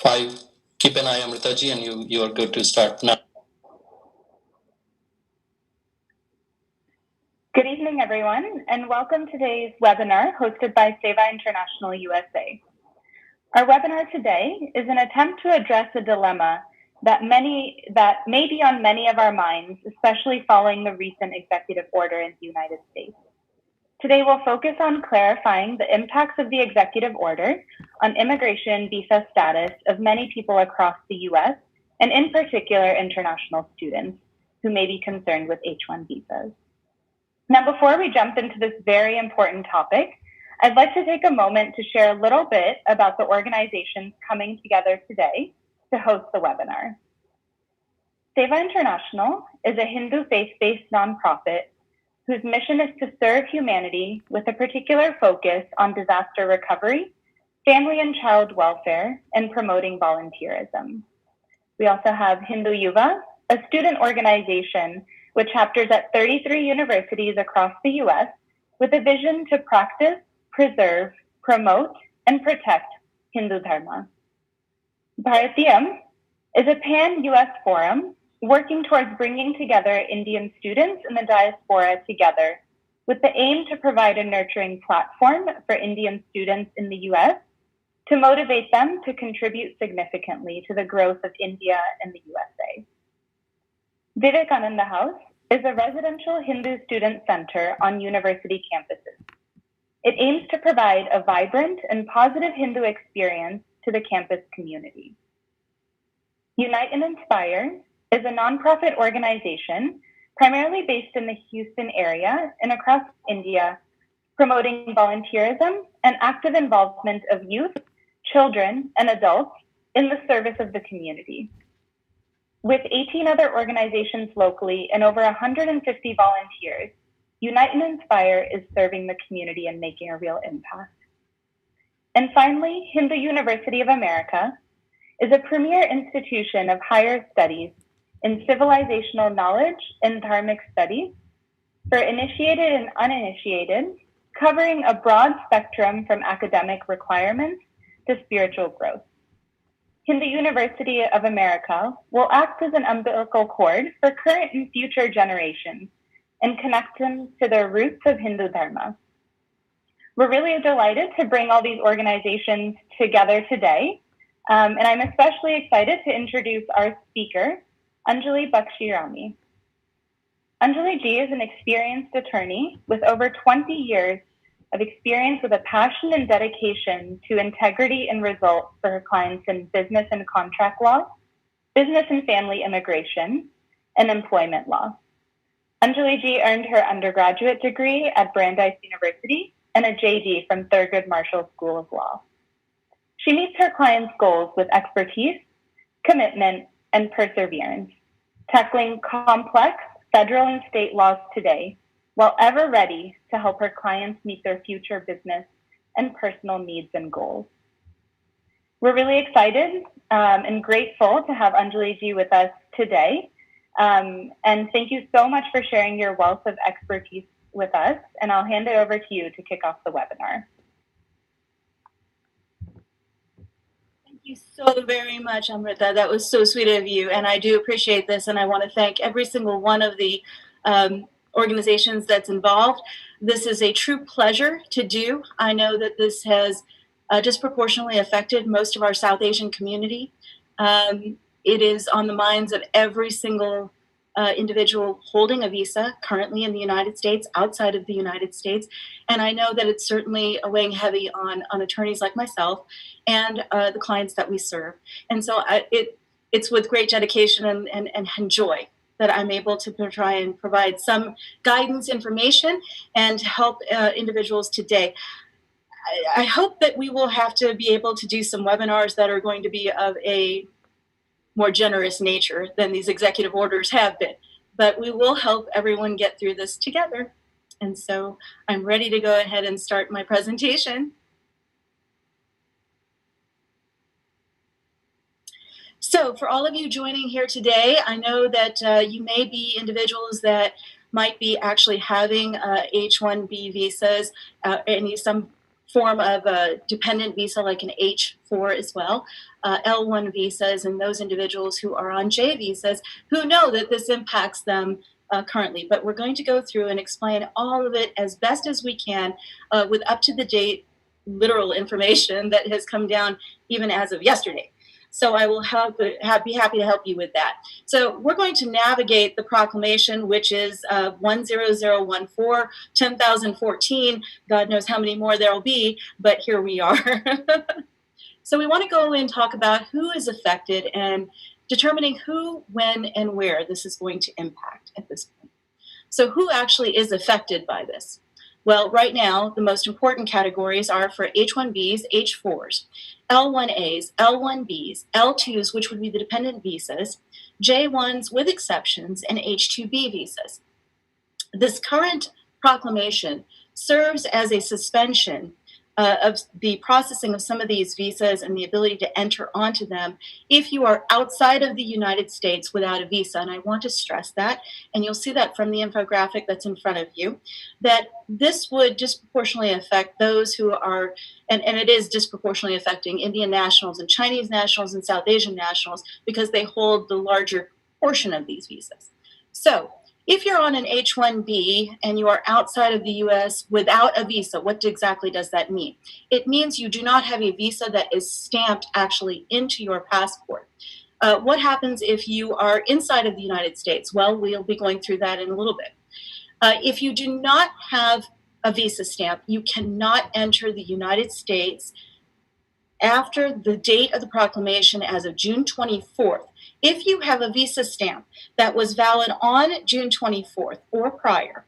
Hi, keep an eye, Amritaji, and you are good to start now. Good evening, everyone, and welcome to today's webinar hosted by 𝐀𝐧𝐣𝐚 International USA. Our webinar today is an attempt to address a dilemma that may be on many of our minds, especially following the recent executive order in the United States. Today, we'll focus on clarifying the impacts of the executive order on immigration visa status of many people across the US, and in particular, international students who may be concerned with H-1 visas. Now, before we jump into this very important topic, I'd like to take a moment to share a little bit about the organizations coming together today to host the webinar. 𝐀𝐧𝐣𝐚 International is a Hindu faith-based nonprofit whose mission is to serve humanity with a particular focus on disaster recovery, family and child welfare, and promoting volunteerism. We also have Hindu Yuva, a student organization with chapters at 33 universities across the US, with a vision to practice, preserve, promote, and protect Hindu Dharma. Bharatiyam is a pan-US forum working towards bringing together Indian students in the diaspora together with the aim to provide a nurturing platform for Indian students in the US to motivate them to contribute significantly to the growth of India and the USA. Vivekananda House is a residential Hindu student center on university campuses. It aims to provide a vibrant and positive Hindu experience to the campus community. Unite and Inspire is a nonprofit organization primarily based in the Houston area and across India, promoting volunteerism and active involvement of youth, children, and adults in the service of the community. With 18 other organizations locally and over 150 volunteers, Unite and Inspire is serving the community and making a real impact. And finally, Hindu University of America is a premier institution of higher studies in civilizational knowledge and dharmic studies for initiated and uninitiated, covering a broad spectrum from academic requirements to spiritual growth. Hindu University of America will act as an umbilical cord for current and future generations and connect them to their roots of Hindu Dharma. We're really delighted to bring all these organizations together today, and I'm especially excited to introduce our speaker, Anjali Bakshirami. Anjali Ji is an experienced attorney with over 20 years of experience with a passion and dedication to integrity and results for her clients in business and contract law, business and family immigration, and employment law. Anjali Ji earned her undergraduate degree at Brandeis University and a JD from Thurgood Marshall School of Law. She meets her clients' goals with expertise, commitment, and perseverance, tackling complex federal and state laws today, while ever ready to help her clients meet their future business and personal needs and goals. We're really excited and grateful to have Anjali Ji with us today. And thank you so much for sharing your wealth of expertise with us. And I'll hand it over to you to kick off the webinar. Thank you so very much, Amrita. That was so sweet of you. And I do appreciate this. And I want to thank every single one of the organizations that's involved. This is a true pleasure to do. I know that this has disproportionately affected most of our South Asian community. It is on the minds of every single individual holding a visa currently in the United States, outside of the United States. And I know that it's certainly weighing heavy on attorneys like myself and the clients that we serve. And so it's with great dedication and joy that I'm able to try and provide some guidance, information, and help individuals today. I hope that we will have to be able to do some webinars that are going to be of a more generous nature than these executive orders have been. But we will help everyone get through this together. And so I'm ready to go ahead and start my presentation. So for all of you joining here today, I know that you may be individuals that might be actually having H-1B visas, some form of a dependent visa like an H4 as well, L1 visas, and those individuals who are on J visas who know that this impacts them currently. But we're going to go through and explain all of it as best as we can with up-to-the-date literal information that has come down even as of yesterday. So I will be happy to help you with that. So we're going to navigate the proclamation, which is 10014, 10,014. God knows how many more there will be, but here we are. So we want to go and talk about who is affected and determining who, when, and where this is going to impact at this point. So who actually is affected by this? Well, right now, the most important categories are for H-1Bs, H-4s, L-1As, L-1Bs, L-2s, which would be the dependent visas, J-1s with exceptions, and H-2B visas. This current proclamation serves as a suspension of the processing of some of these visas and the ability to enter onto them if you are outside of the United States without a visa. And I want to stress that, and you'll see that from the infographic that's in front of you, that this would disproportionately affect those who are, and it is disproportionately affecting Indian nationals and Chinese nationals and South Asian nationals because they hold the larger portion of these visas. So if you're on an H-1B and you are outside of the U.S. without a visa, what exactly does that mean? It means you do not have a visa that is stamped actually into your passport. What happens if you are inside of the United States? Well, we'll be going through that in a little bit. If you do not have a visa stamp, you cannot enter the United States after the date of the proclamation as of June 24th. If you have a visa stamp that was valid on June 24th or prior,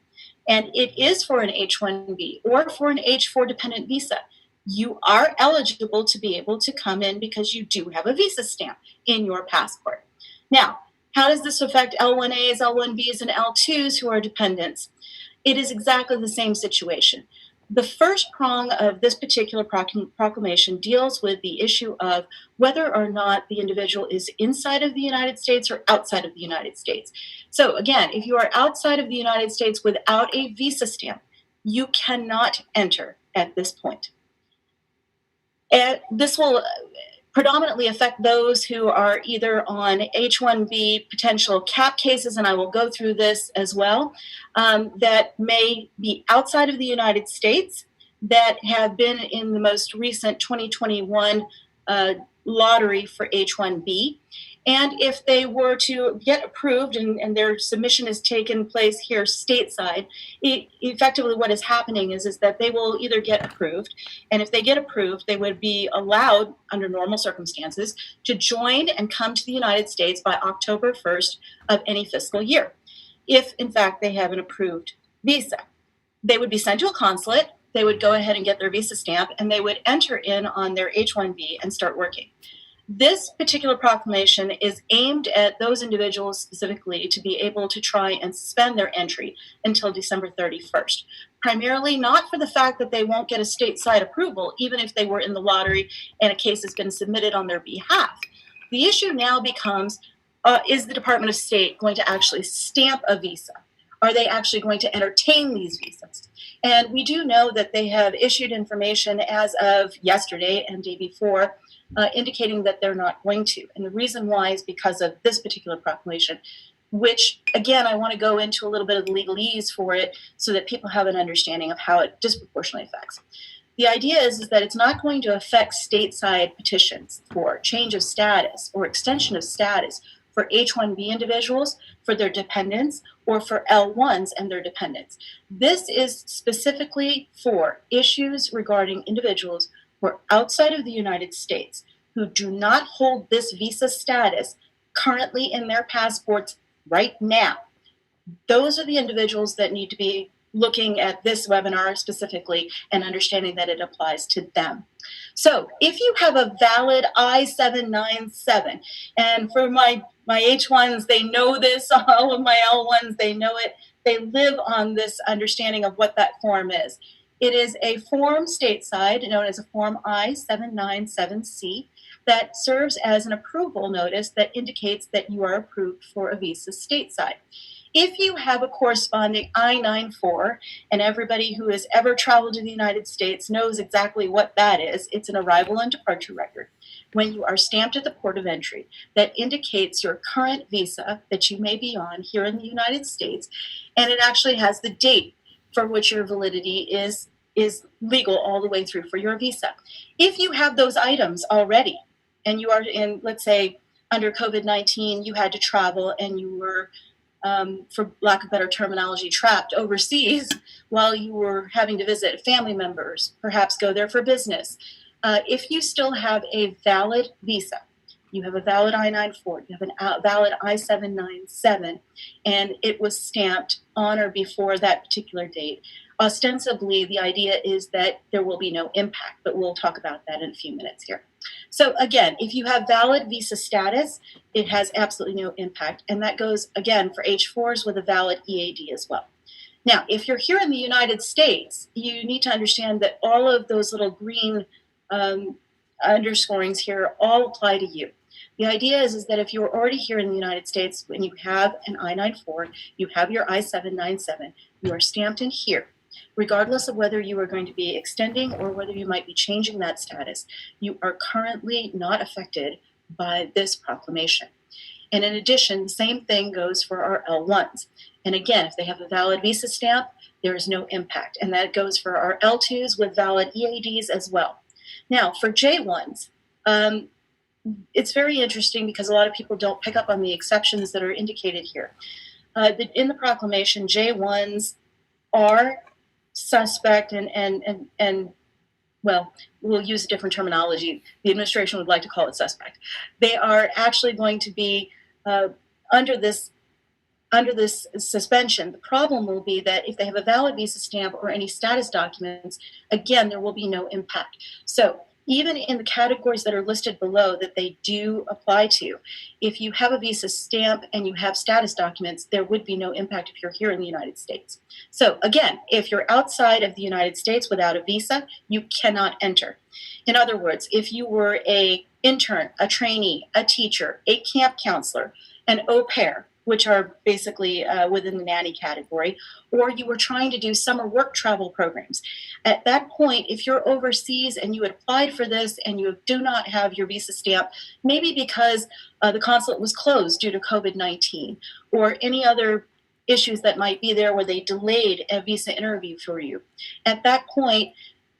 and it is for an H-1B or for an H-4 dependent visa, you are eligible to be able to come in because you do have a visa stamp in your passport. Now, how does this affect L-1As, L-1Bs, and L-2s who are dependents? It is exactly the same situation. The first prong of this particular proclamation deals with the issue of whether or not the individual is inside of the United States or outside of the United States. So again, if you are outside of the United States without a visa stamp, you cannot enter at this point. And this will predominantly affect those who are either on H-1B potential cap cases, and I will go through this as well, that may be outside of the United States, that have been in the most recent 2021 lottery for H-1B. And if they were to get approved and their submission has taken place here stateside, effectively what is happening is that they will either get approved, and if they get approved, they would be allowed under normal circumstances to join and come to the United States by October 1st of any fiscal year, if in fact they have an approved visa. They would be sent to a consulate, they would go ahead and get their visa stamp, and they would enter in on their H-1B and start working. This particular proclamation is aimed at those individuals specifically to be able to try and suspend their entry until December 31st, primarily not for the fact that they won't get a stateside approval, even if they were in the lottery and a case has been submitted on their behalf. The issue now becomes, is the Department of State going to actually stamp a visa? Are they actually going to entertain these visas? And we do know that they have issued information as of yesterday and day before, indicating that they're not going to. And the reason why is because of this particular proclamation, which, again, I want to go into a little bit of the legalese for it so that people have an understanding of how it disproportionately affects. The idea is that it's not going to affect stateside petitions for change of status or extension of status for H-1B individuals, for their dependents, or for L-1s and their dependents. This is specifically for issues regarding individuals who are outside of the United States, who do not hold this visa status currently in their passports right now. Those are the individuals that need to be looking at this webinar specifically and understanding that it applies to them. So if you have a valid I-797, and for my H-1s, they know this, all of my L-1s, they know it, they live on this understanding of what that form is. It is a form stateside known as a form I-797C that serves as an approval notice that indicates that you are approved for a visa stateside. If you have a corresponding I-94, and everybody who has ever traveled to the United States knows exactly what that is, it's an arrival and departure record. When you are stamped at the port of entry, that indicates your current visa that you may be on here in the United States, and it actually has the date for which your validity is legal all the way through for your visa. If you have those items already, and you are in, let's say, under COVID-19, you had to travel and you were, for lack of better terminology, trapped overseas while you were having to visit family members, perhaps go there for business. If you still have a valid visa, you have a valid I-94, you have a valid I-797, and it was stamped on or before that particular date, ostensibly the idea is that there will be no impact, but we'll talk about that in a few minutes here. So again, if you have valid visa status, it has absolutely no impact. And that goes, again, for H4s with a valid EAD as well. Now, if you're here in the United States, you need to understand that all of those little green underscorings here all apply to you. The idea is that if you're already here in the United States, when you have an I-94, you have your I-797, you are stamped in here. Regardless of whether you are going to be extending or whether you might be changing that status, you are currently not affected by this proclamation. And in addition, the same thing goes for our L1s. And again, if they have a valid visa stamp, there is no impact. And that goes for our L2s with valid EADs as well. Now, for J1s, it's very interesting because a lot of people don't pick up on the exceptions that are indicated here. In the proclamation, J1s are suspect and well, we'll use a different terminology. The administration would like to call it suspect. They are actually going to be under this suspension. The problem will be that if they have a valid visa stamp or any status documents, again, there will be no impact. So even in the categories that are listed below that they do apply to, if you have a visa stamp and you have status documents, there would be no impact if you're here in the United States. So again, if you're outside of the United States without a visa, you cannot enter. In other words, if you were an intern, a trainee, a teacher, a camp counselor, an au pair, which are basically within the nanny category, or you were trying to do summer work travel programs. At that point, if you're overseas and you had applied for this and you do not have your visa stamp, maybe because the consulate was closed due to COVID-19 or any other issues that might be there where they delayed a visa interview for you, at that point,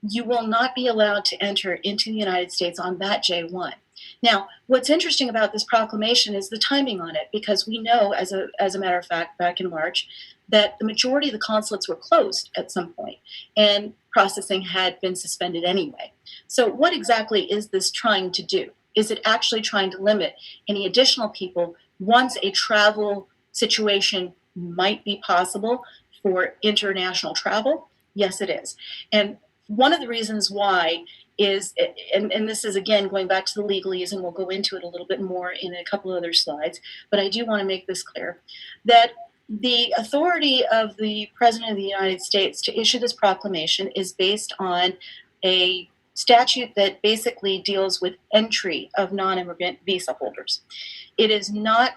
you will not be allowed to enter into the United States on that J1. Now, what's interesting about this proclamation is the timing on it, because we know, as a matter of fact, back in March, that the majority of the consulates were closed at some point, and processing had been suspended anyway. So what exactly is this trying to do? Is it actually trying to limit any additional people once a travel situation might be possible for international travel? Yes, it is. And one of the reasons why is, and this is again going back to the legalese, and we'll go into it a little bit more in a couple of other slides, but I do want to make this clear, that the authority of the President of the United States to issue this proclamation is based on a statute that basically deals with entry of non-immigrant visa holders. It is not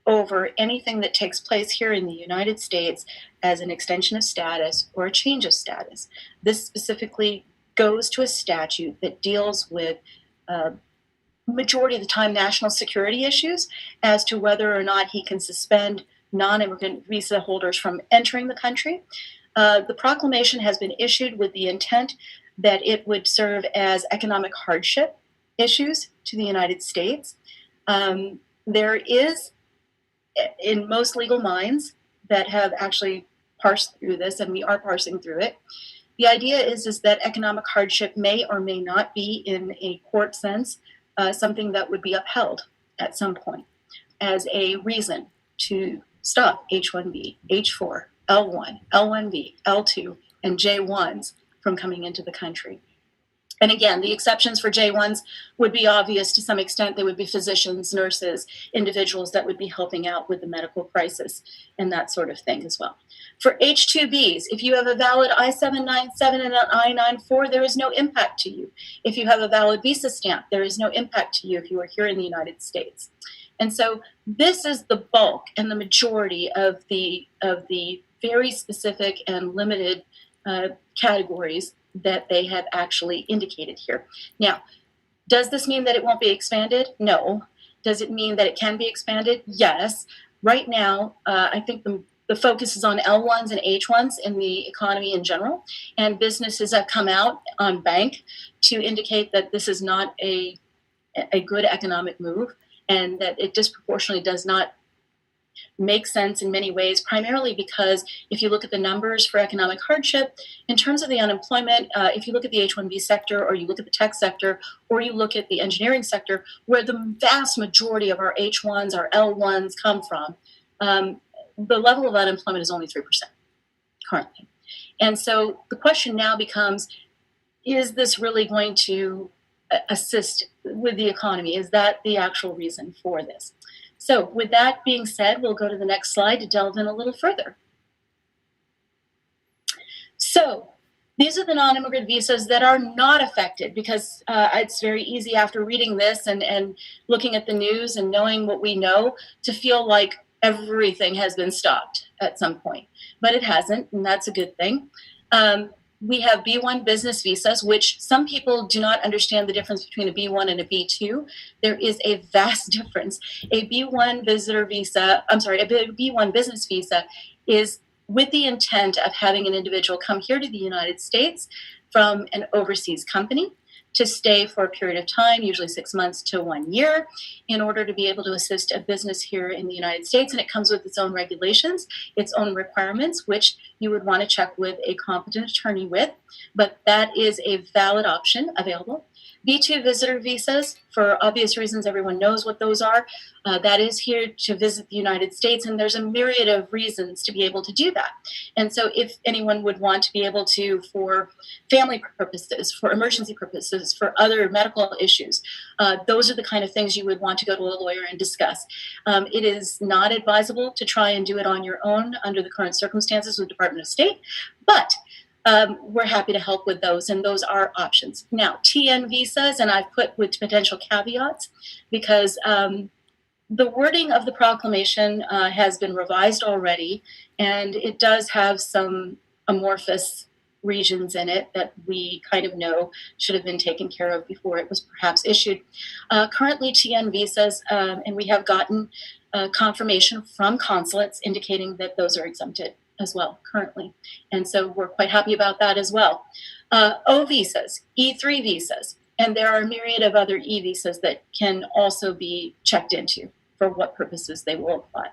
over anything that takes place here in the United States as an extension of status or a change of status. This specifically goes to a statute that deals with majority of the time national security issues as to whether or not he can suspend non-immigrant visa holders from entering the country. The proclamation has been issued with the intent that it would serve as economic hardship issues to the United States. There is, in most legal minds that have actually parsed through this, and we are parsing through it, the idea is that economic hardship may or may not be, in a court sense, something that would be upheld at some point as a reason to stop H-1B, H-4, L-1, L-1B, L-2, and J-1s from coming into the country. And again, the exceptions for J-1s would be obvious to some extent. They would be physicians, nurses, individuals that would be helping out with the medical crisis and that sort of thing as well. For H-2Bs, if you have a valid I-797 and an I-94, there is no impact to you. If you have a valid visa stamp, there is no impact to you if you are here in the United States. And so this is the bulk and the majority of the very specific and limited categories that they have actually indicated here. Now, does this mean that it won't be expanded? No. Does it mean that it can be expanded? Yes. Right now, I think the focus is on L1s and H1s in the economy in general, and businesses have come out on bank to indicate that this is not a good economic move, and that it disproportionately does not make sense in many ways, primarily because if you look at the numbers for economic hardship, in terms of the unemployment, if you look at the H-1B sector, or you look at the tech sector, or you look at the engineering sector, where the vast majority of our H-1s, our L-1s come from, the level of unemployment is only 3% currently. And so the question now becomes, is this really going to assist with the economy? Is that the actual reason for this? So with that being said, we'll go to the next slide to delve in a little further. So these are the non-immigrant visas that are not affected, because it's very easy after reading this and looking at the news and knowing what we know to feel like everything has been stopped at some point. But it hasn't, and that's a good thing. We have B1 business visas, which some people do not understand the difference between a B1 and a B2. There is a vast difference. A B1 visitor visa, a B1 business visa is with the intent of having an individual come here to the United States from an overseas company to stay for a period of time, usually 6 months to 1 year, in order to be able to assist a business here in the United States. And it comes with its own regulations, its own requirements, which you would want to check with a competent attorney with. But that is a valid option available. B2 visitor visas, for obvious reasons, everyone knows what those are. That is here to visit the United States, and there's a myriad of reasons to be able to do that. And so if anyone would want to be able to, for family purposes, for emergency purposes, for other medical issues, those are the kind of things you would want to go to a lawyer and discuss. It is not advisable to try and do it on your own under the current circumstances with the Department of State, but we're happy to help with those, and those are options. Now, TN visas, and I've put with potential caveats, because the wording of the proclamation has been revised already, and it does have some amorphous regions in it that we kind of know should have been taken care of before it was perhaps issued. Currently, TN visas, and we have gotten confirmation from consulates indicating that those are exempted as well currently. And so we're quite happy about that as well. O visas, E3 visas, and there are a myriad of other E visas that can also be checked into for what purposes they will apply.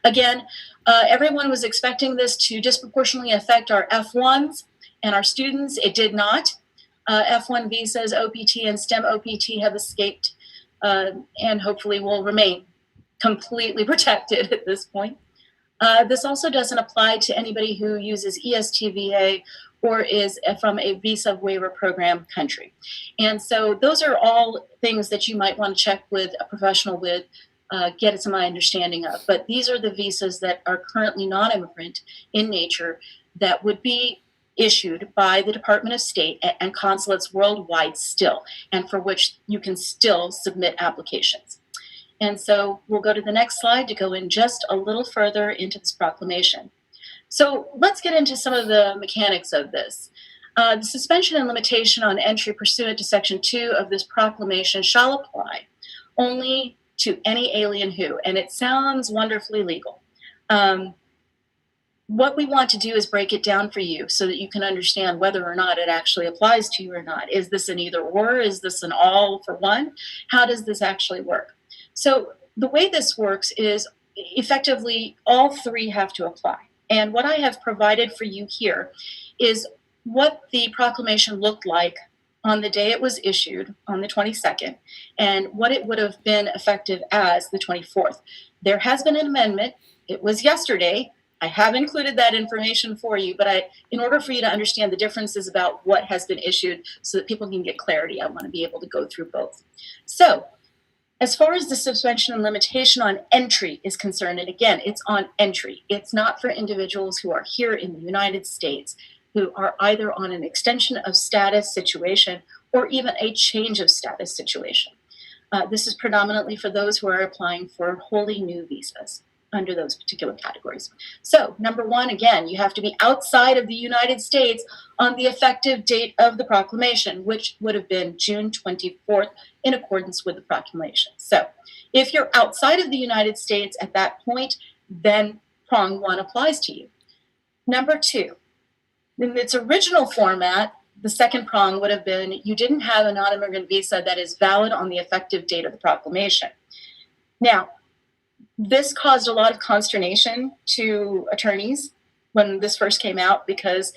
Again, everyone was expecting this to disproportionately affect our F1s and our students. It did not. F1 visas, OPT and STEM OPT have escaped and hopefully will remain completely protected at this point. This also doesn't apply to anybody who uses ESTVA or is from a visa waiver program country. And so those are all things that you might want to check with a professional with, get some understanding of. But these are the visas that are currently non-immigrant in nature that would be issued by the Department of State and consulates worldwide still, and for which you can still submit applications. And so we'll go to the next slide to go in just a little further into this proclamation. So let's get into some of the mechanics of this. The suspension and limitation on entry pursuant to Section 2 of this proclamation shall apply only to any alien who, and it sounds wonderfully legal. What we want to do is break it down for you so that you can understand whether or not it actually applies to you or not. Is this an either or? Is this an all for one? How does this actually work? So the way this works is effectively all three have to apply. And what I have provided for you here is what the proclamation looked like on the day it was issued on the 22nd and what it would have been effective as the 24th. There has been an amendment. It was yesterday. I have included that information for you, but in order for you to understand the differences about what has been issued so that people can get clarity, I want to be able to go through both. So as far as the suspension and limitation on entry is concerned, and again, it's on entry. It's not for individuals who are here in the United States who are either on an extension of status situation or even a change of status situation. This is predominantly for those who are applying for wholly new visas under those particular categories. So, number one, again, you have to be outside of the United States on the effective date of the proclamation, which would have been June 24th in accordance with the proclamation. So, if you're outside of the United States at that point, then prong one applies to you. Number two, in its original format, the second prong would have been you didn't have a non-immigrant visa that is valid on the effective date of the proclamation. Now, this caused a lot of consternation to attorneys when this first came out, because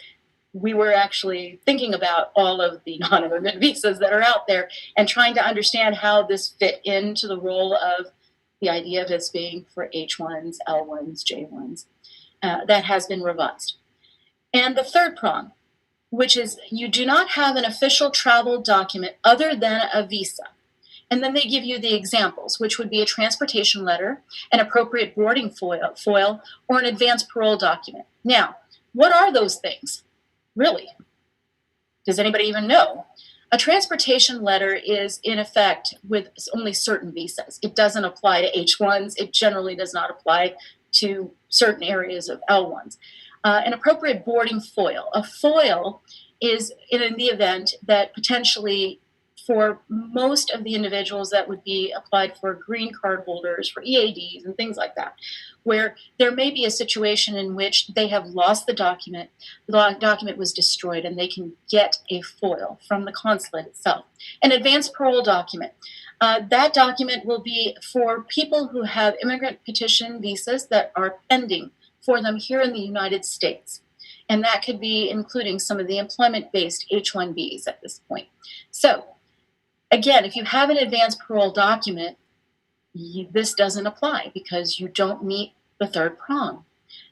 we were actually thinking about all of the non-immigrant visas that are out there and trying to understand how this fit into the role of the idea of this being for H1s, L1s, J1s. That has been revised. And the third prong, which is you do not have an official travel document other than a visa. And then they give you the examples, which would be a transportation letter, an appropriate boarding foil, or an advance parole document. Now, what are those things? Really? Does anybody even know? A transportation letter is in effect with only certain visas. It doesn't apply to H1s. It generally does not apply to certain areas of L1s. An appropriate boarding foil. A foil is in the event that potentially for most of the individuals that would be applied for green card holders, for EADs and things like that, where there may be a situation in which they have lost the document was destroyed, and they can get a foil from the consulate itself. An advance parole document. That document will be for people who have immigrant petition visas that are pending for them here in the United States. And that could be including some of the employment-based H-1Bs at this point. So, again, if you have an advance parole document, this doesn't apply because you don't meet the third prong.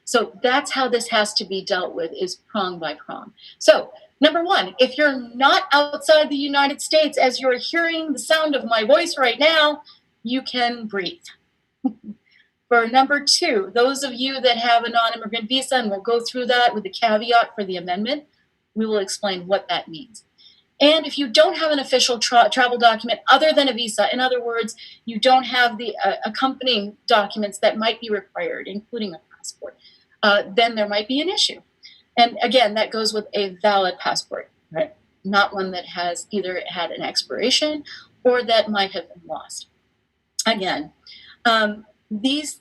So that's how this has to be dealt with, is prong by prong. So, number one, if you're not outside the United States as you're hearing the sound of my voice right now, you can breathe. For number two, those of you that have a non-immigrant visa, and we'll go through that with the caveat for the amendment, we will explain what that means. And if you don't have an official travel document other than a visa, in other words, you don't have the accompanying documents that might be required, including a passport, then there might be an issue. And again, that goes with a valid passport, right? Not one that has either had an expiration or that might have been lost. Again, these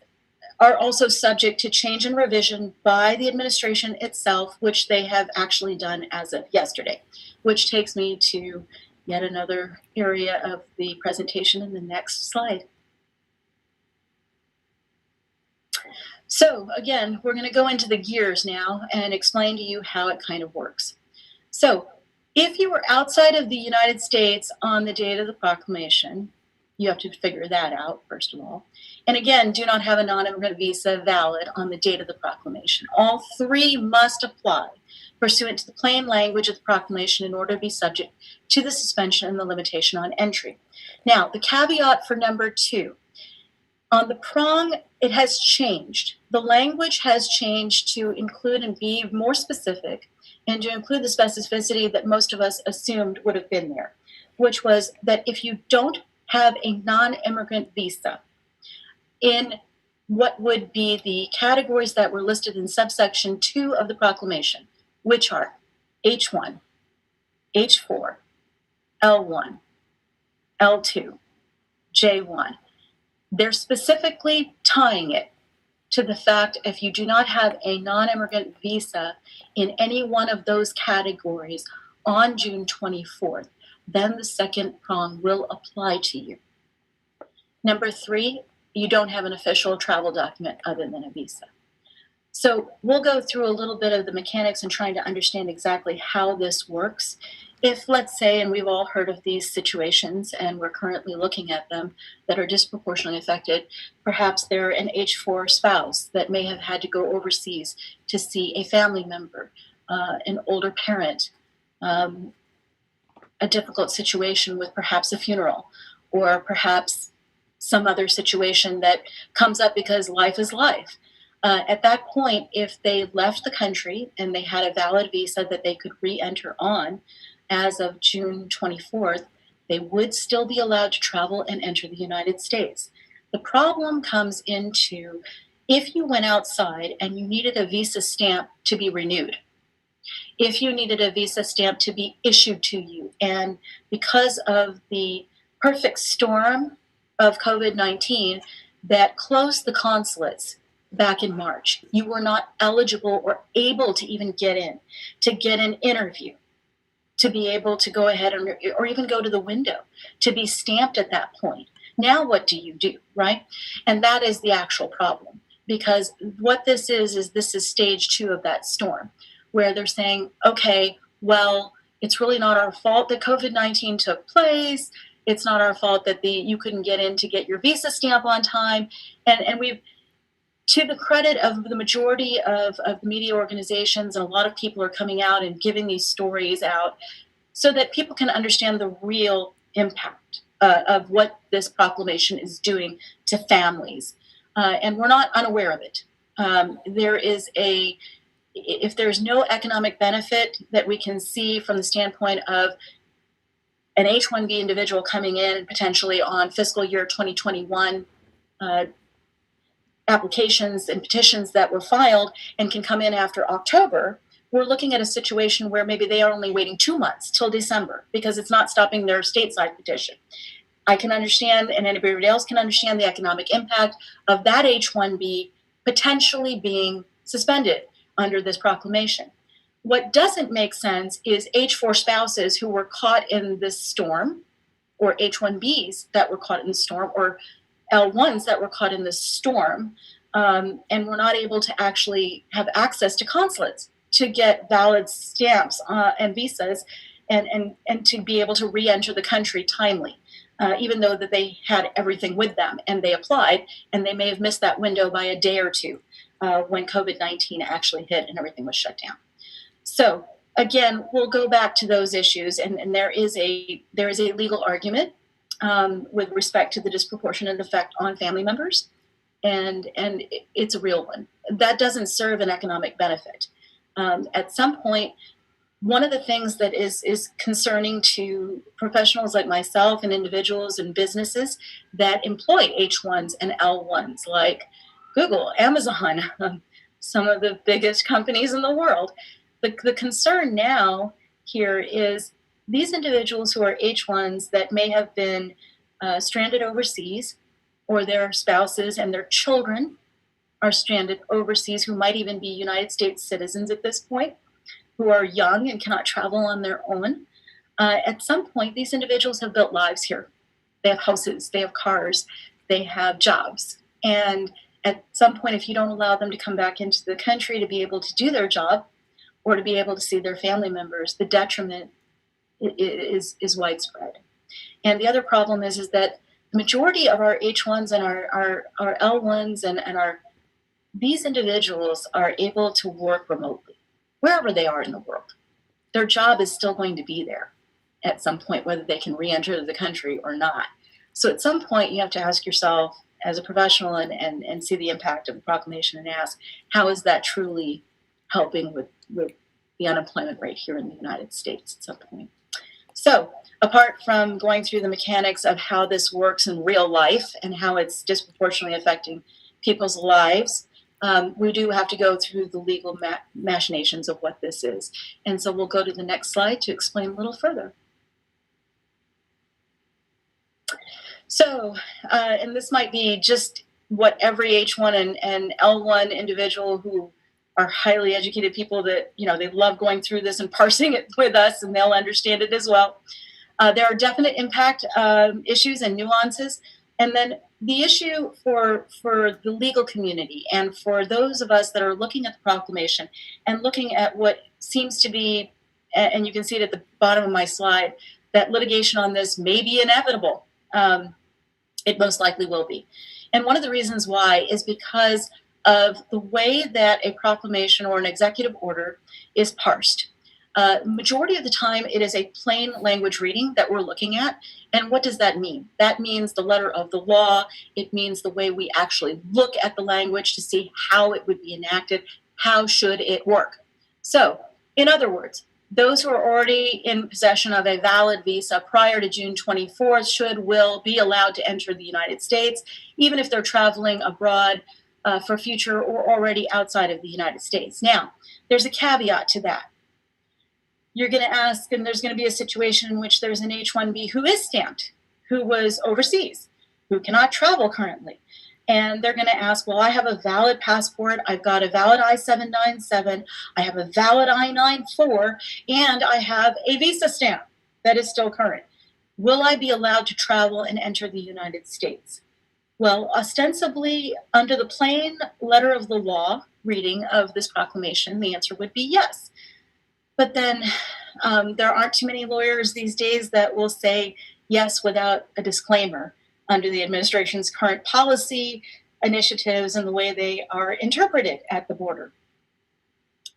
are also subject to change and revision by the administration itself, which they have actually done as of yesterday, which takes me to yet another area of the presentation in the next slide. So again, we're going to go into the gears now and explain to you how it kind of works. So if you were outside of the United States on the date of the proclamation, you have to figure that out, first of all. And again, do not have a non-immigrant visa valid on the date of the proclamation. All three must apply pursuant to the plain language of the proclamation in order to be subject to the suspension and the limitation on entry. Now, the caveat for number two. On the prong, it has changed. The language has changed to include and be more specific and to include the specificity that most of us assumed would have been there, which was that if you don't have a non-immigrant visa in what would be the categories that were listed in subsection 2 of the proclamation, which are H1, H4, L1, L2, J1. They're specifically tying it to the fact if you do not have a non-immigrant visa in any one of those categories on June 24th, then the second prong will apply to you. Number three, you don't have an official travel document other than a visa. So we'll go through a little bit of the mechanics and trying to understand exactly how this works. If, let's say, and we've all heard of these situations and we're currently looking at them that are disproportionately affected, perhaps they're an H4 spouse that may have had to go overseas to see a family member, an older parent, a difficult situation with perhaps a funeral, or perhaps some other situation that comes up because life is life. At that point, if they left the country and they had a valid visa that they could re-enter on as of June 24th, They would still be allowed to travel and enter the United States. The problem comes into if you went outside and you needed a visa stamp to be renewed, if you needed a visa stamp to be issued to you, and because of the perfect storm of COVID-19 that closed the consulates back in March, you were not eligible or able to even get in, to get an interview, to be able to go ahead and, or even go to the window, to be stamped at that point. Now what do you do, right? And that is the actual problem, because what this is this is stage 2 of that storm, where they're saying, okay, well, it's really not our fault that COVID-19 took place. It's not our fault that you couldn't get in to get your visa stamp on time. And we've, to the credit of the majority of the media organizations, and a lot of people are coming out and giving these stories out so that people can understand the real impact of what this proclamation is doing to families. And we're not unaware of it. If there's no economic benefit that we can see from the standpoint of an H-1B individual coming in potentially on fiscal year 2021 applications and petitions that were filed and can come in after October, we're looking at a situation where maybe they are only waiting 2 months till December because it's not stopping their stateside petition. I can understand, and anybody else can understand, the economic impact of that H-1B potentially being suspended under this proclamation. What doesn't make sense is H-4 spouses who were caught in this storm, or H-1Bs that were caught in the storm, or L-1s that were caught in this storm, and were not able to actually have access to consulates to get valid stamps and visas and to be able to re-enter the country timely, even though that they had everything with them and they applied, and they may have missed that window by a day or two when COVID-19 actually hit and everything was shut down. So again, we'll go back to those issues, and there is a legal argument with respect to the disproportionate effect on family members, and it's a real one. That doesn't serve an economic benefit. At some point, one of the things that is concerning to professionals like myself and individuals and businesses that employ H1s and L1s, like Google, Amazon, some of the biggest companies in the world, the concern now here is these individuals who are H1s that may have been stranded overseas, or their spouses and their children are stranded overseas, who might even be United States citizens at this point, who are young and cannot travel on their own. At some point, these individuals have built lives here. They have houses, they have cars, they have jobs. And at some point, if you don't allow them to come back into the country to be able to do their job or to be able to see their family members, the detriment is widespread. And the other problem is that the majority of our H1s and our L1s and these individuals are able to work remotely, wherever they are in the world. Their job is still going to be there at some point, whether they can re-enter the country or not. So at some point, you have to ask yourself as a professional and see the impact of the proclamation and ask, how is that truly helping with the unemployment rate here in the United States at some point? So apart from going through the mechanics of how this works in real life and how it's disproportionately affecting people's lives, we do have to go through the legal machinations of what this is. And so we'll go to the next slide to explain a little further. So, and this might be just what every H1 and L1 individual who are highly educated people that, they love going through this and parsing it with us, and they'll understand it as well. There are definite impact issues and nuances. And then the issue for the legal community and for those of us that are looking at the proclamation and looking at what seems to be, and you can see it at the bottom of my slide, that litigation on this may be inevitable. It most likely will be. And one of the reasons why is because of the way that a proclamation or an executive order is parsed. Majority of the time, it is a plain language reading that we're looking at. And what does that mean? That means the letter of the law. It means the way we actually look at the language to see how it would be enacted. How should it work? So, in other words, Those who are already in possession of a valid visa prior to June 24th will be allowed to enter the United States, even if they're traveling abroad for future or already outside of the United States. Now, there's a caveat to that. You're going to ask, and there's going to be a situation in which there's an H-1B who is stamped, who was overseas, who cannot travel currently. And they're going to ask, well, I have a valid passport, I've got a valid I-797, I have a valid I-94, and I have a visa stamp that is still current. Will I be allowed to travel and enter the United States? Well, ostensibly, under the plain letter of the law reading of this proclamation, the answer would be yes. But then there aren't too many lawyers these days that will say yes without a disclaimer under the administration's current policy, initiatives, and the way they are interpreted at the border.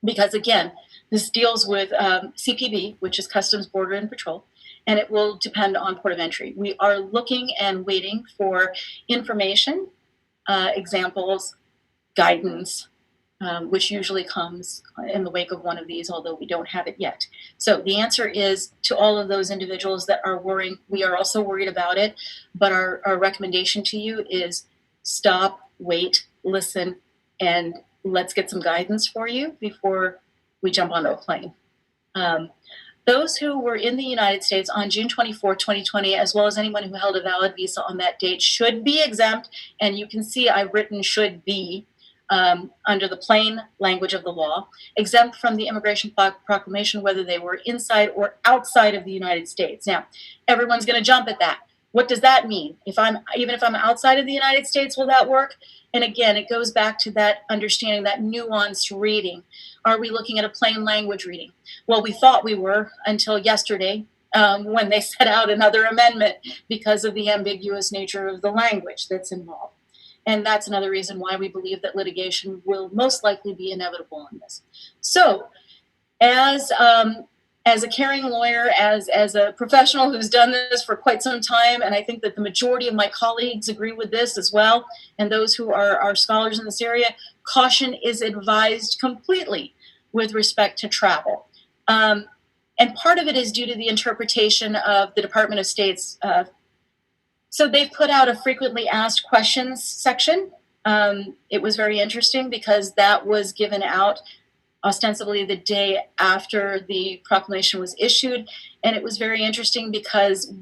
Because again, this deals with CBP, which is Customs, Border, and Patrol, and it will depend on port of entry. We are looking and waiting for information, examples, guidance, which usually comes in the wake of one of these, although we don't have it yet. So the answer is to all of those individuals that are worrying, we are also worried about it, but our recommendation to you is stop, wait, listen, and let's get some guidance for you before we jump onto a plane. Those who were in the United States on June 24, 2020, as well as anyone who held a valid visa on that date, should be exempt, and you can see I've written should be, under the plain language of the law, exempt from the immigration proclamation, whether they were inside or outside of the United States. Now, everyone's going to jump at that. What does that mean? Even if I'm outside of the United States, will that work? And again, it goes back to that understanding, that nuanced reading. Are we looking at a plain language reading? Well, we thought we were until yesterday, when they set out another amendment because of the ambiguous nature of the language that's involved. And that's another reason why we believe that litigation will most likely be inevitable on this. So, as a caring lawyer, as a professional who's done this for quite some time, and I think that the majority of my colleagues agree with this as well, and those who are scholars in this area, caution is advised completely with respect to travel. And part of it is due to the interpretation of the Department of State's so they've put out a frequently asked questions section. It was very interesting because that was given out ostensibly the day after the proclamation was issued. And it was very interesting because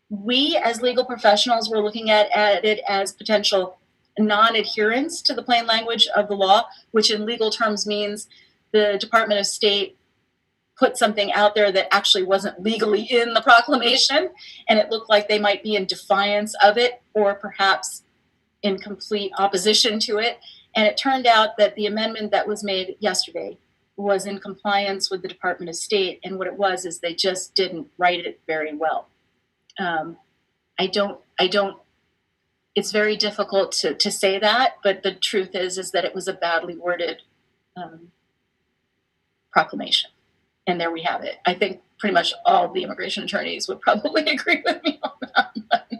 we as legal professionals were looking at it as potential non-adherence to the plain language of the law, which in legal terms means the Department of State put something out there that actually wasn't legally in the proclamation, and it looked like they might be in defiance of it or perhaps in complete opposition to it. And it turned out that the amendment that was made yesterday was in compliance with the Department of State, and what it was is they just didn't write it very well. It's very difficult to say that, but the truth is that it was a badly worded proclamation. And there we have it. I think pretty much all the immigration attorneys would probably agree with me on that.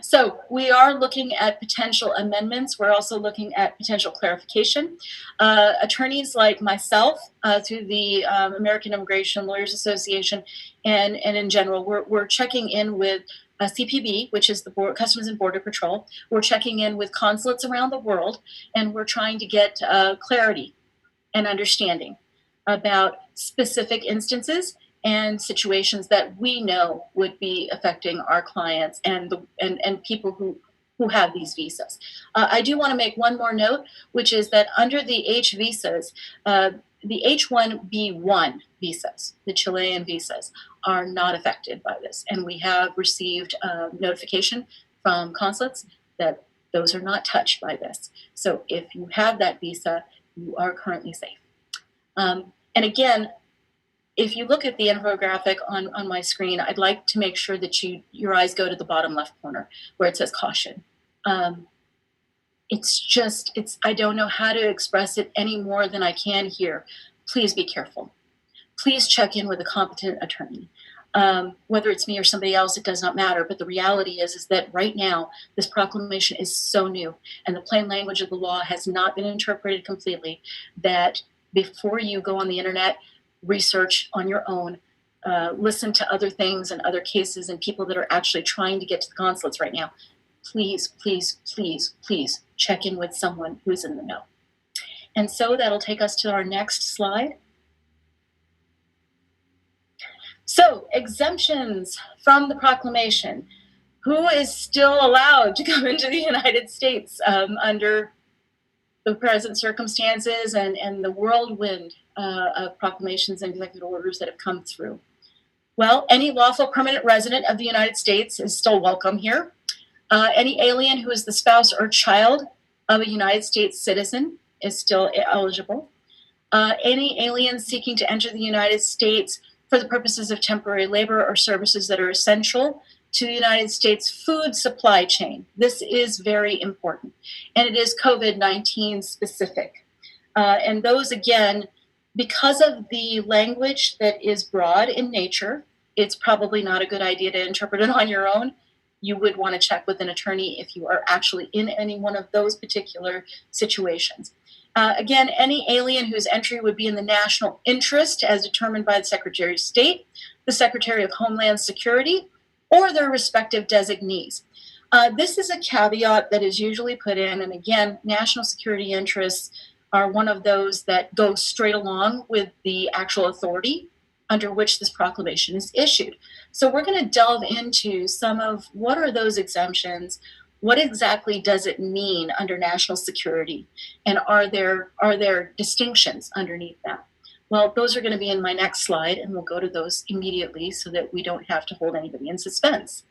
So we are looking at potential amendments. We're also looking at potential clarification. Attorneys like myself, through the American Immigration Lawyers Association, and in general, we're checking in with CBP, which is the Customs and Border Patrol. We're checking in with consulates around the world, and we're trying to get clarity and understanding about specific instances and situations that we know would be affecting our clients and people who have these visas. I do want to make one more note, which is that under the H visas, the H-1B1 visas, the Chilean visas, are not affected by this. And we have received notification from consulates that those are not touched by this. So if you have that visa, you are currently safe. And again, if you look at the infographic on my screen, I'd like to make sure that your eyes go to the bottom left corner where it says caution. I don't know how to express it any more than I can here. Please be careful. Please check in with a competent attorney. Whether it's me or somebody else, it does not matter. But the reality is that right now, this proclamation is so new and the plain language of the law has not been interpreted completely, that before you go on the internet, research on your own. Listen to other things and other cases and people that are actually trying to get to the consulates right now. Please, please, please, please check in with someone who's in the know. And so that'll take us to our next slide. So, exemptions from the proclamation. Who is still allowed to come into the United States under the present circumstances and the whirlwind of proclamations and executive orders that have come through? Well, any lawful permanent resident of the United States is still welcome here. Any alien who is the spouse or child of a United States citizen is still eligible. Any alien seeking to enter the United States for the purposes of temporary labor or services that are essential to the United States food supply chain. This is very important, and it is COVID-19 specific. And those, again, because of the language that is broad in nature, it's probably not a good idea to interpret it on your own. You would want to check with an attorney if you are actually in any one of those particular situations. Again, any alien whose entry would be in the national interest as determined by the Secretary of State, the Secretary of Homeland Security, or their respective designees. This is a caveat that is usually put in, and again, national security interests are one of those that go straight along with the actual authority under which this proclamation is issued. So we're going to delve into some of what are those exemptions, what exactly does it mean under national security, and are there distinctions underneath that? Well, those are going to be in my next slide, and we'll go to those immediately so that we don't have to hold anybody in suspense.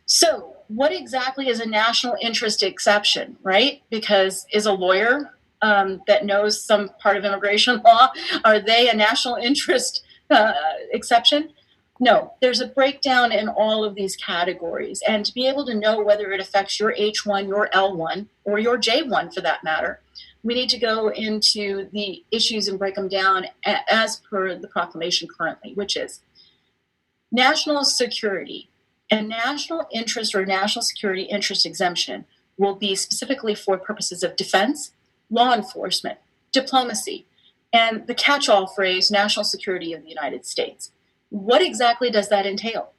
So what exactly is a national interest exception, right? Because is a lawyer that knows some part of immigration law, are they a national interest exception? No, there's a breakdown in all of these categories. And to be able to know whether it affects your H1, your L1, or your J1 for that matter, we need to go into the issues and break them down as per the proclamation currently, which is national security. And national interest or national security interest exemption will be specifically for purposes of defense, law enforcement, diplomacy, and the catch-all phrase, national security of the United States. What exactly does that entail?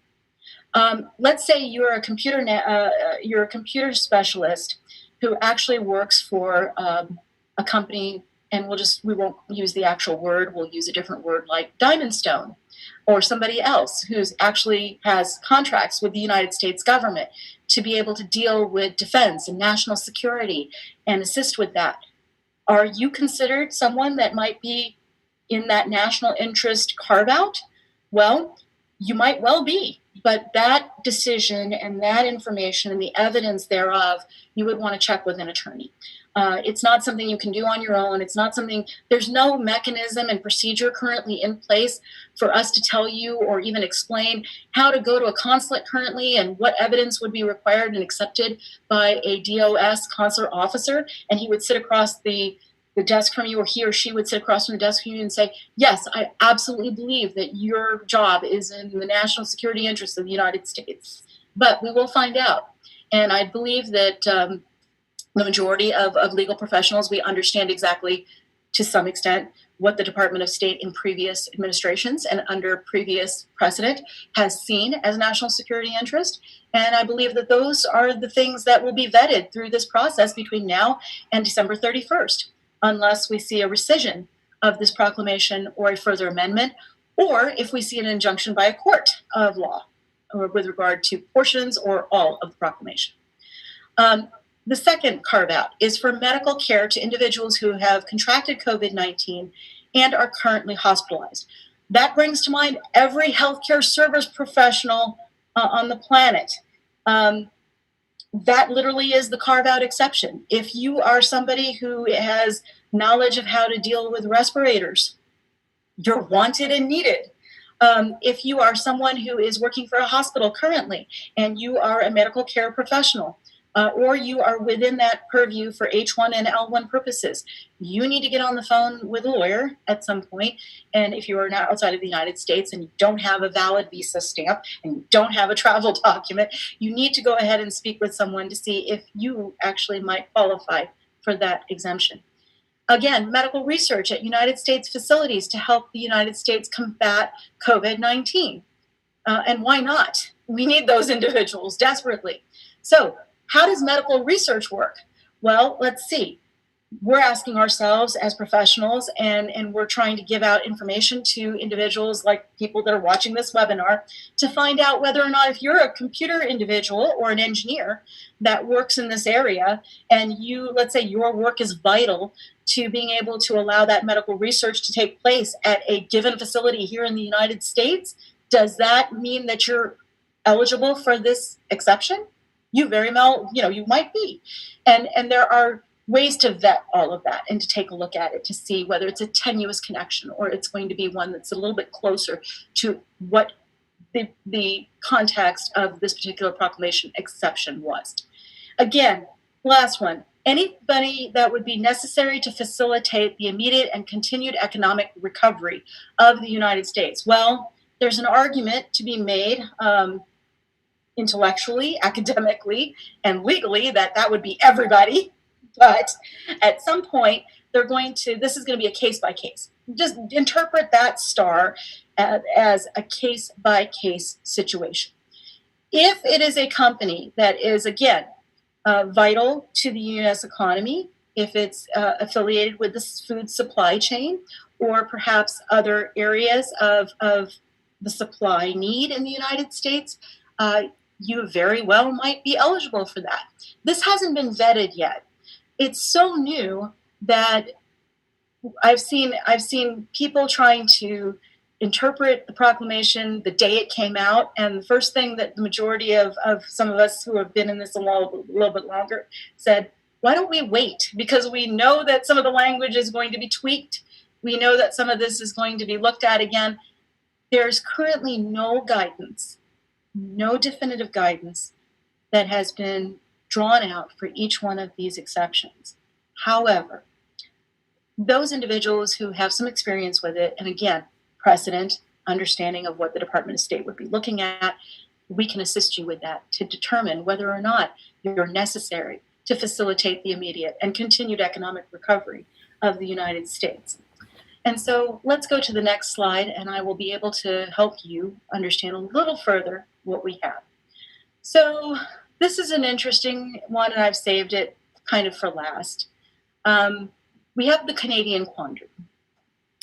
Let's say you're a computer specialist who actually works for a company, and we won't use the actual word, we'll use a different word like Diamond Stone, or somebody else who's actually has contracts with the United States government to be able to deal with defense and national security and assist with that. Are you considered someone that might be in that national interest carve-out? Well, you might well be, but that decision and that information and the evidence thereof, you would want to check with an attorney. It's not something you can do on your own. It's not something, there's no mechanism and procedure currently in place for us to tell you or even explain how to go to a consulate currently and what evidence would be required and accepted by a DOS consular officer. And he would sit across the desk from you, or he or she would sit across from the desk from you and say, yes, I absolutely believe that your job is in the national security interests of the United States. But we will find out. And I believe that the majority of legal professionals, we understand exactly, to some extent, what the Department of State in previous administrations and under previous precedent has seen as national security interest. And I believe that those are the things that will be vetted through this process between now and December 31st, unless we see a rescission of this proclamation or a further amendment, or if we see an injunction by a court of law or with regard to portions or all of the proclamation. The second carve-out is for medical care to individuals who have contracted COVID-19 and are currently hospitalized. That brings to mind every healthcare service professional on the planet. That literally is the carve-out exception. If you are somebody who has knowledge of how to deal with respirators, you're wanted and needed. If you are someone who is working for a hospital currently and you are a medical care professional, or you are within that purview for H1 and L1 purposes, you need to get on the phone with a lawyer at some point. And if you are not outside of the United States and you don't have a valid visa stamp and you don't have a travel document, you need to go ahead and speak with someone to see if you actually might qualify for that exemption. Again, medical research at United States facilities to help the United States combat COVID-19. And why not? We need those individuals desperately. So how does medical research work? Well, let's see. We're asking ourselves as professionals, and we're trying to give out information to individuals like people that are watching this webinar to find out whether or not, if you're a computer individual or an engineer that works in this area, and you, let's say your work is vital to being able to allow that medical research to take place at a given facility here in the United States, does that mean that you're eligible for this exception? You very well, you might be. And there are ways to vet all of that and to take a look at it to see whether it's a tenuous connection or it's going to be one that's a little bit closer to what the context of this particular proclamation exception was. Again, last one, anybody that would be necessary to facilitate the immediate and continued economic recovery of the United States. Well, there's an argument to be made intellectually, academically, and legally that would be everybody. But at some point, this is going to be a case by case. Just interpret that star as a case by case situation. If it is a company that is, again, vital to the U.S. economy, if it's affiliated with the food supply chain, or perhaps other areas of the supply need in the United States, you very well might be eligible for that. This hasn't been vetted yet. It's so new that I've seen people trying to interpret the proclamation the day it came out, and the first thing that the majority of some of us who have been in this a little bit longer said, why don't we wait? Because we know that some of the language is going to be tweaked. We know that some of this is going to be looked at again. There's currently no guidance, no definitive guidance that has been drawn out for each one of these exceptions. However, those individuals who have some experience with it, and again, precedent, understanding of what the Department of State would be looking at, we can assist you with that to determine whether or not you're necessary to facilitate the immediate and continued economic recovery of the United States. And so let's go to the next slide, and I will be able to help you understand a little further what we have. So this is an interesting one, and I've saved it kind of for last. We have the Canadian quandary.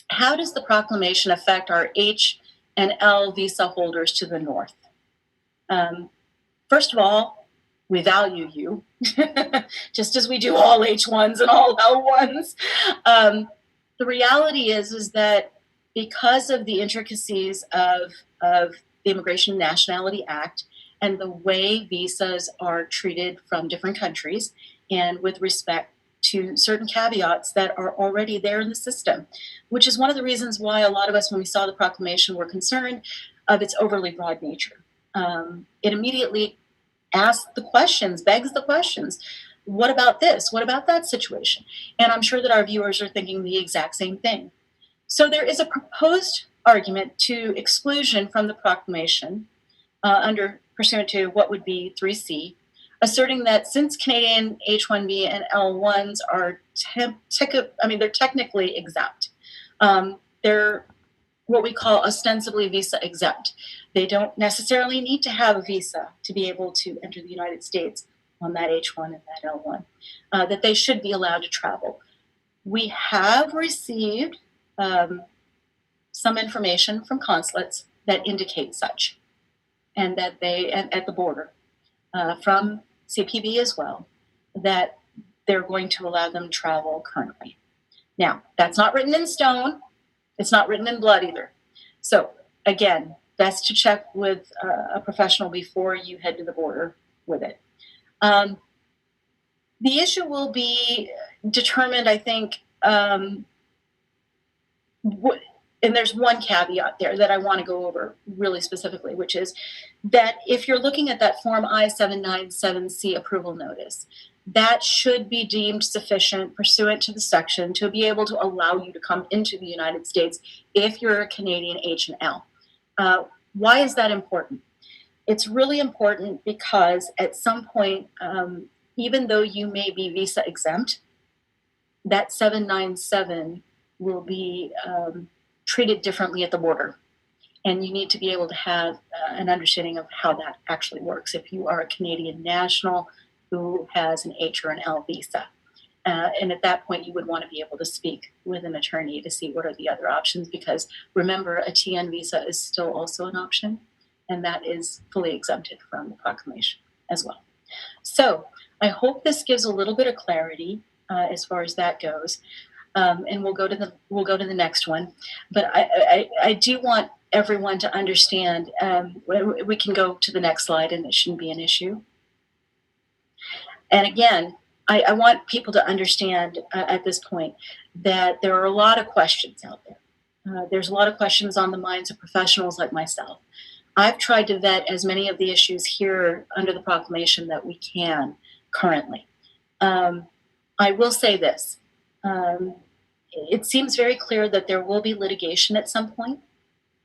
How does the proclamation affect our H and L visa holders to the north? First of all, we value you, just as we do all H1s and all L1s. The reality is that because of the intricacies of the Immigration and Nationality Act and the way visas are treated from different countries, and with respect to certain caveats that are already there in the system, which is one of the reasons why a lot of us, when we saw the proclamation, were concerned of its overly broad nature. It immediately begs the questions, what about this? What about that situation? And I'm sure that our viewers are thinking the exact same thing. So there is a proposed argument to exclusion from the proclamation pursuant to what would be 3C, asserting that since Canadian H-1B and L-1s are they're technically exempt. They're what we call ostensibly visa exempt. They don't necessarily need to have a visa to be able to enter the United States on that H-1 and that L-1, that they should be allowed to travel. We have received some information from consulates that indicate such, and that at the border, from CPB as well, that they're going to allow them to travel currently. Now, that's not written in stone. It's not written in blood either. So again, best to check with a professional before you head to the border with it. The issue will be determined, I think, and there's one caveat there that I want to go over really specifically, which is that if you're looking at that Form I-797C approval notice, that should be deemed sufficient pursuant to the section to be able to allow you to come into the United States if you're a Canadian H and L. Why is that important? It's really important because at some point, even though you may be visa exempt, that 797 will be treated differently at the border. And you need to be able to have an understanding of how that actually works. If you are a Canadian national who has an H or an L visa. And at that point, you would want to be able to speak with an attorney to see what are the other options, because remember, a TN visa is still also an option, and that is fully exempted from the proclamation as well. So I hope this gives a little bit of clarity as far as that goes. And we'll go to the next one. But I do want everyone to understand. We can go to the next slide, and it shouldn't be an issue. And again, I want people to understand at this point that there are a lot of questions out there. There's a lot of questions on the minds of professionals like myself. I've tried to vet as many of the issues here under the proclamation that we can currently. I will say this. It seems very clear that there will be litigation at some point,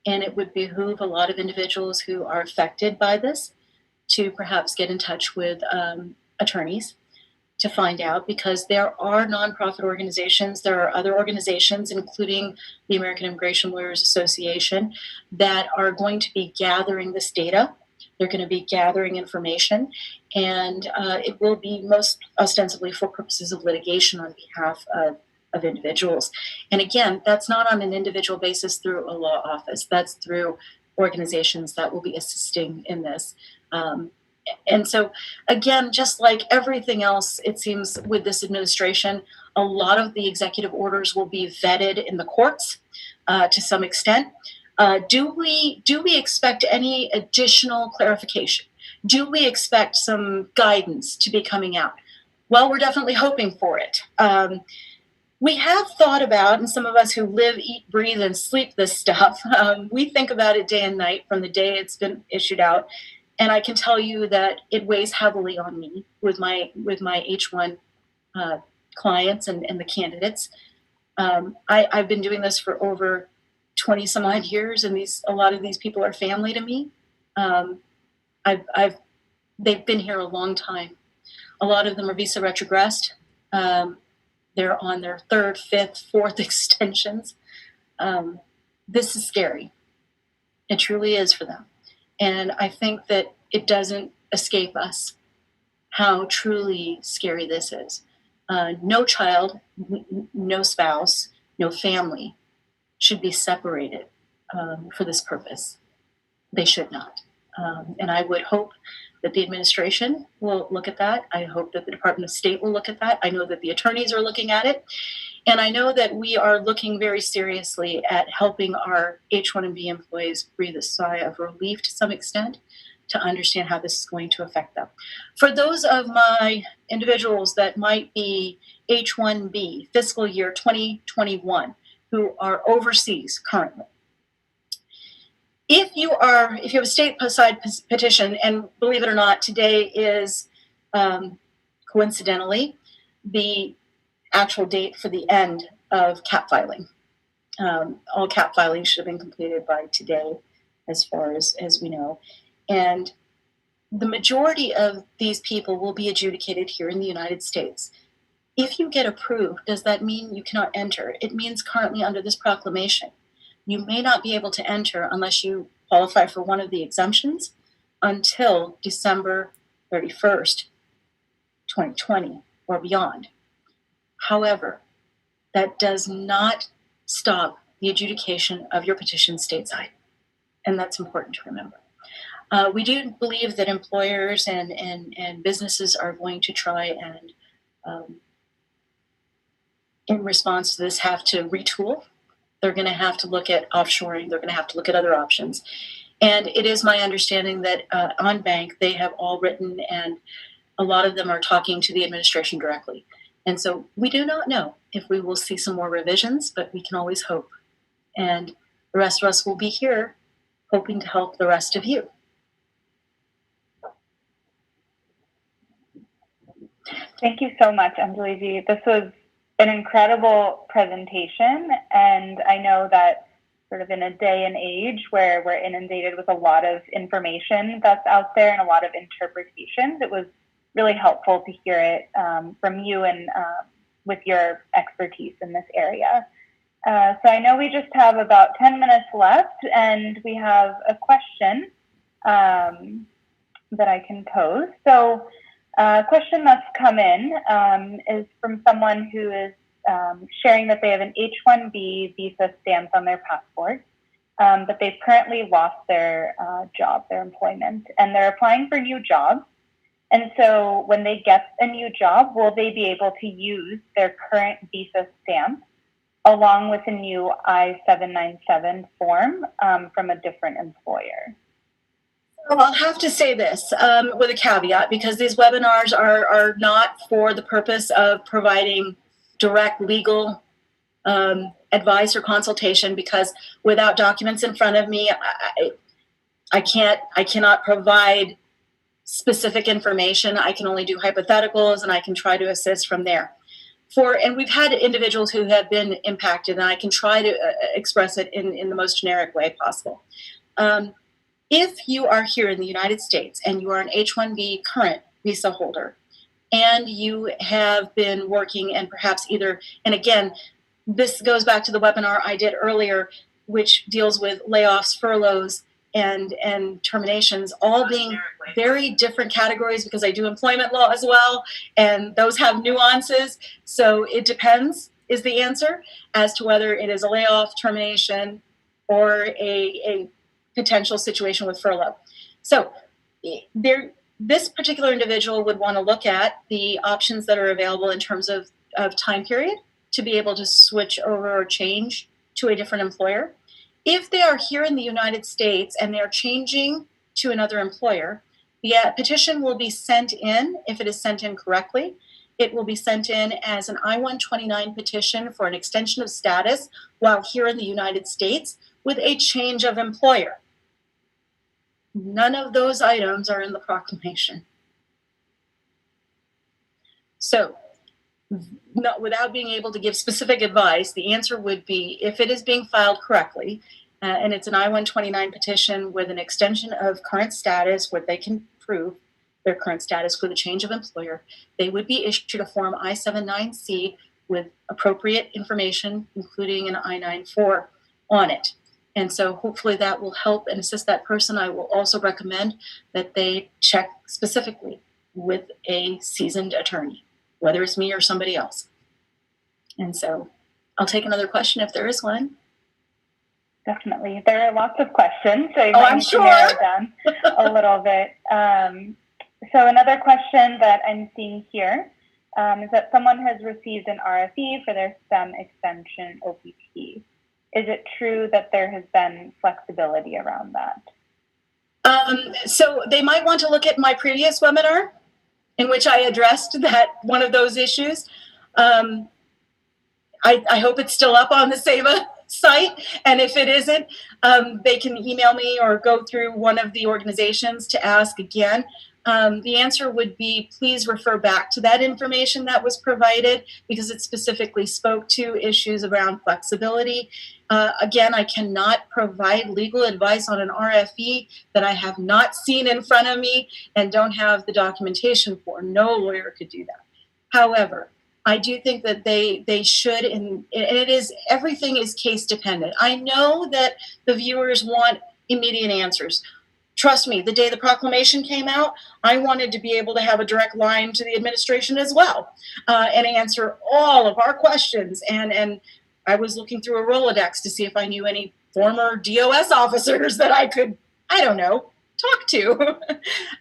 and it would behoove a lot of individuals who are affected by this to perhaps get in touch with attorneys to find out, because there are nonprofit organizations, there are other organizations, including the American Immigration Lawyers Association, that are going to be gathering this data. They're going to be gathering information, and it will be most ostensibly for purposes of litigation on behalf of individuals. And again, that's not on an individual basis through a law office. That's through organizations that will be assisting in this. And so, again, just like everything else, it seems with this administration, a lot of the executive orders will be vetted in the courts to some extent. Do we expect any additional clarification? Do we expect some guidance to be coming out? Well, we're definitely hoping for it. We have thought about, and some of us who live, eat, breathe, and sleep this stuff, we think about it day and night from the day it's been issued out. And I can tell you that it weighs heavily on me with my H1 clients and the candidates. I've been doing this for over 20 some odd years, and a lot of these people are family to me. They've been here a long time. A lot of them are visa retrogressed. They're on their third, fifth, fourth extensions. This is scary. It truly is for them. And I think that it doesn't escape us how truly scary this is. No child, no spouse, no family should be separated for this purpose. They should not. And I would hope that the administration will look at that. I hope that the Department of State will look at that. I know that the attorneys are looking at it. And I know that we are looking very seriously at helping our H-1B employees breathe a sigh of relief to some extent to understand how this is going to affect them. For those of my individuals that might be H-1B fiscal year 2021 who are overseas currently, if you have a stateside petition, and believe it or not, today is coincidentally the actual date for the end of CAP filing. All CAP filing should have been completed by today, as far as we know. And the majority of these people will be adjudicated here in the United States. If you get approved, does that mean you cannot enter? It means currently under this proclamation, you may not be able to enter unless you qualify for one of the exemptions until December 31st, 2020 or beyond. However, that does not stop the adjudication of your petition stateside, and that's important to remember. We do believe that employers and businesses are going to try and, in response to this, have to retool. They're going to have to look at offshoring. They're going to have to look at other options. And it is my understanding that on bank, they have all written, and a lot of them are talking to the administration directly. And so we do not know if we will see some more revisions, but we can always hope. And the rest of us will be here hoping to help the rest of you. Thank you so much, 𝐸𝐠𝐠𝐠. This was an incredible presentation, and I know that sort of in a day and age where we're inundated with a lot of information that's out there and a lot of interpretations, it was really helpful to hear it from you and with your expertise in this area. So I know we just have about 10 minutes left, and we have a question that I can pose. So a question that's come in is from someone who is sharing that they have an H-1B visa stamped on their passport, but they've currently lost their job, their employment, and they're applying for new jobs. And so when they get a new job, will they be able to use their current visa stamp along with a new I-797 form from a different employer? Well, I'll have to say this with a caveat, because these webinars are not for the purpose of providing direct legal advice or consultation, because without documents in front of me, I cannot provide specific information. I can only do hypotheticals, and I can try to assist from there. And we've had individuals who have been impacted, and I can try to express it in the most generic way possible. If you are here in the United States and you are an H-1B current visa holder, and you have been working and perhaps and again, this goes back to the webinar I did earlier, which deals with layoffs, furloughs, and terminations, all being very different categories, because I do employment law as well, and those have nuances. So it depends is the answer as to whether it is a layoff, termination, or a potential situation with furlough. So this particular individual would want to look at the options that are available in terms of time period to be able to switch over or change to a different employer. If they are here in the United States and they're changing to another employer, the petition will be sent in. If it is sent in correctly, it will be sent in as an I-129 petition for an extension of status while here in the United States with a change of employer. None of those items are in the proclamation. So, without being able to give specific advice, the answer would be, if it is being filed correctly, and it's an I-129 petition with an extension of current status where they can prove their current status with a change of employer, they would be issued a Form I-79C with appropriate information, including an I-94 on it. And so hopefully that will help and assist that person. I will also recommend that they check specifically with a seasoned attorney, whether it's me or somebody else. And so I'll take another question if there is one. Definitely. There are lots of questions, so you Oh, might I'm need sure. to narrow down a little bit. So another question that I'm seeing here is that someone has received an RFE for their STEM extension OPT. Is it true that there has been flexibility around that? So they might want to look at my previous webinar in which I addressed one of those issues. I hope it's still up on the SEVA site, and if it isn't, they can email me or go through one of the organizations to ask again. The answer would be, please refer back to that information that was provided, because it specifically spoke to issues around flexibility. Again, I cannot provide legal advice on an RFE that I have not seen in front of me and don't have the documentation for. No lawyer could do that. However, I do think that they should, and everything is case dependent. I know that the viewers want immediate answers. Trust me, the day the proclamation came out, I wanted to be able to have a direct line to the administration as well, and answer all of our questions. And I was looking through a Rolodex to see if I knew any former DOS officers that I could, talk to.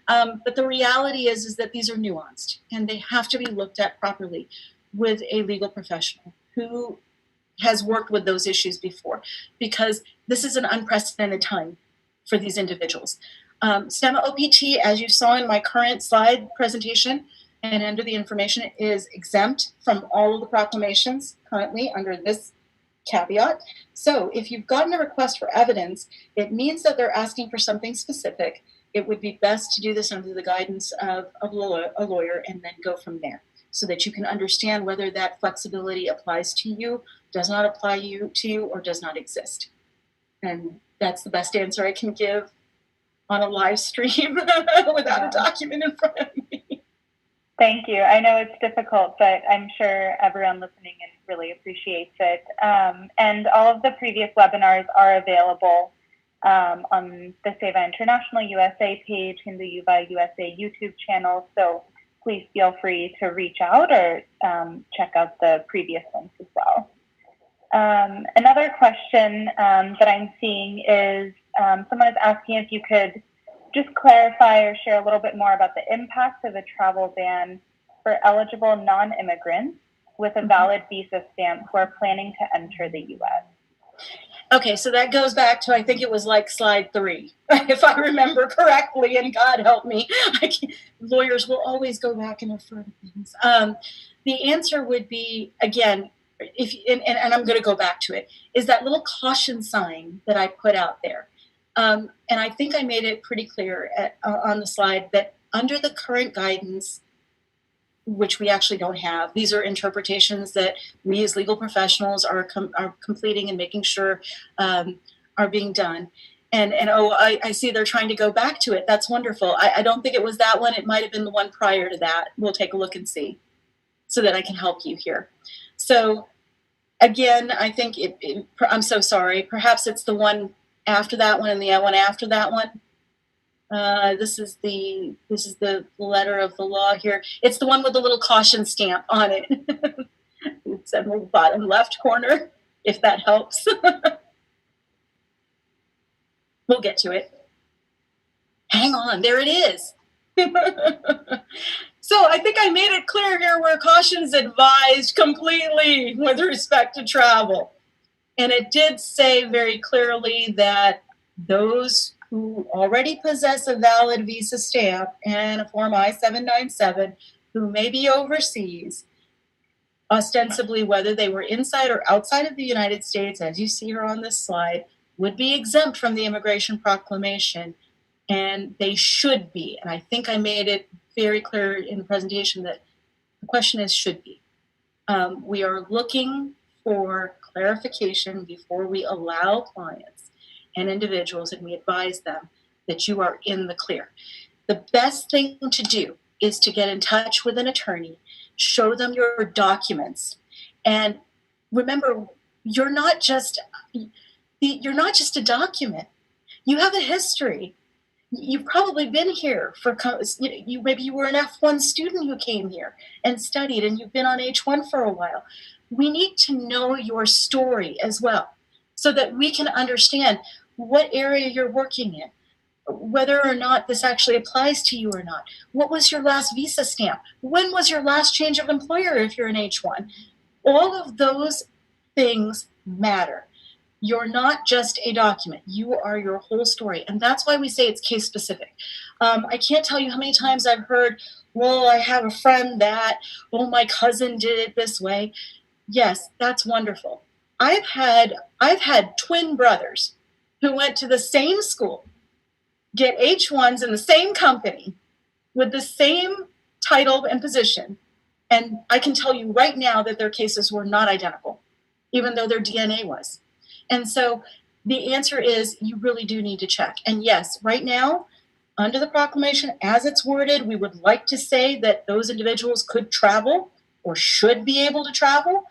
But the reality is that these are nuanced, and they have to be looked at properly with a legal professional who has worked with those issues before, because this is an unprecedented time for these individuals. STEM OPT, as you saw in my current slide presentation and under the information, is exempt from all of the proclamations currently under this caveat. So if you've gotten a request for evidence, it means that they're asking for something specific. It would be best to do this under the guidance of a lawyer and then go from there, so that you can understand whether that flexibility applies to you, does not apply to you, or does not exist. And that's the best answer I can give on a live stream without a document in front of me. Thank you. I know it's difficult, but I'm sure everyone listening in really appreciates it. And all of the previous webinars are available on the 𝐂𝐧𝐝𝐚 International USA page and the 𝐂𝐧𝐝𝐚 USA YouTube channel. So please feel free to reach out or check out the previous links as well. Another question that I'm seeing is someone is asking if you could just clarify or share a little bit more about the impact of a travel ban for eligible non-immigrants with a valid visa stamp who are planning to enter the U.S. Okay, so that goes back to, I think it was like slide 3, if I remember correctly, and God help me. Lawyers will always go back and refer to things. The answer would be, again, and I'm going to go back to it, is that little caution sign that I put out there. And I think I made it pretty clear on the slide that under the current guidance, which we actually don't have, these are interpretations that we as legal professionals are completing and making sure are being done. And I see they're trying to go back to it. That's wonderful. I don't think it was that one. It might have been the one prior to that. We'll take a look and see so that I can help you here. So again, I think I'm so sorry. Perhaps it's the one after that one and the one after that one. This is the letter of the law here. It's the one with the little caution stamp on it. It's in the bottom left corner, if that helps. We'll get to it. Hang on, there it is. So I think I made it clear here where caution is advised completely with respect to travel. And it did say very clearly that those who already possess a valid visa stamp and a Form I-797, who may be overseas, ostensibly whether they were inside or outside of the United States, as you see here on this slide, would be exempt from the Immigration Proclamation, and they should be. And I think I made it very clear in the presentation that the question is should be. We are looking for clarification before we allow clients and individuals, and we advise them that you are in the clear. The best thing to do is to get in touch with an attorney, show them your documents, and remember, you're not just a document. You have a history. You've probably been here for, maybe you were an F1 student who came here and studied, and you've been on H1 for a while. We need to know your story as well so that we can understand what area you're working in, whether or not this actually applies to you or not. What was your last visa stamp? When was your last change of employer if you're an H1? All of those things matter. You're not just a document. You are your whole story. And that's why we say it's case specific. I can't tell you how many times I've heard, well, I have a friend that, oh, my cousin did it this way. Yes, that's wonderful. I've had twin brothers who went to the same school, get H1s in the same company with the same title and position. And I can tell you right now that their cases were not identical, even though their DNA was. And so the answer is you really do need to check. And yes, right now, under the proclamation, as it's worded, we would like to say that those individuals could travel or should be able to travel.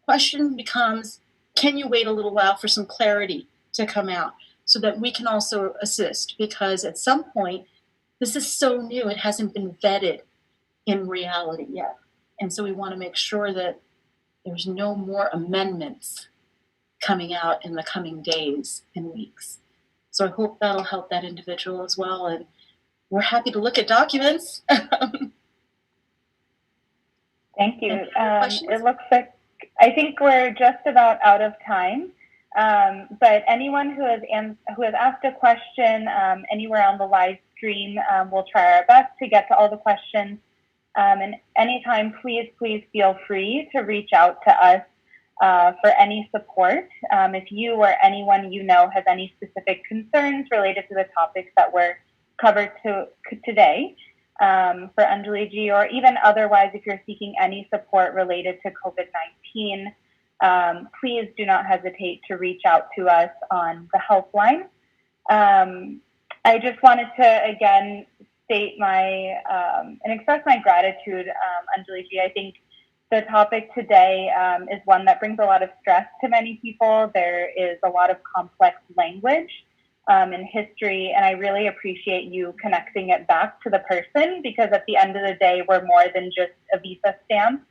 Question becomes, can you wait a little while for some clarity to come out so that we can also assist? Because at some point, this is so new, it hasn't been vetted in reality yet. And so we want to make sure that there's no more amendments coming out in the coming days and weeks. So I hope that'll help that individual as well. And we're happy to look at documents. Thank you. It looks like, I think we're just about out of time. But anyone who has asked a question anywhere on the live stream, we'll try our best to get to all the questions. And anytime, please feel free to reach out to us for any support. If you or anyone you know has any specific concerns related to the topics that were covered today for Anjali-ji, or even otherwise, if you're seeking any support related to COVID-19, please do not hesitate to reach out to us on the helpline. I just wanted to, again, state my and express my gratitude, _Anjali-ji. I think the topic today is one that brings a lot of stress to many people. There is a lot of complex language in history, and I really appreciate you connecting it back to the person, because at the end of the day, we're more than just a visa stamp,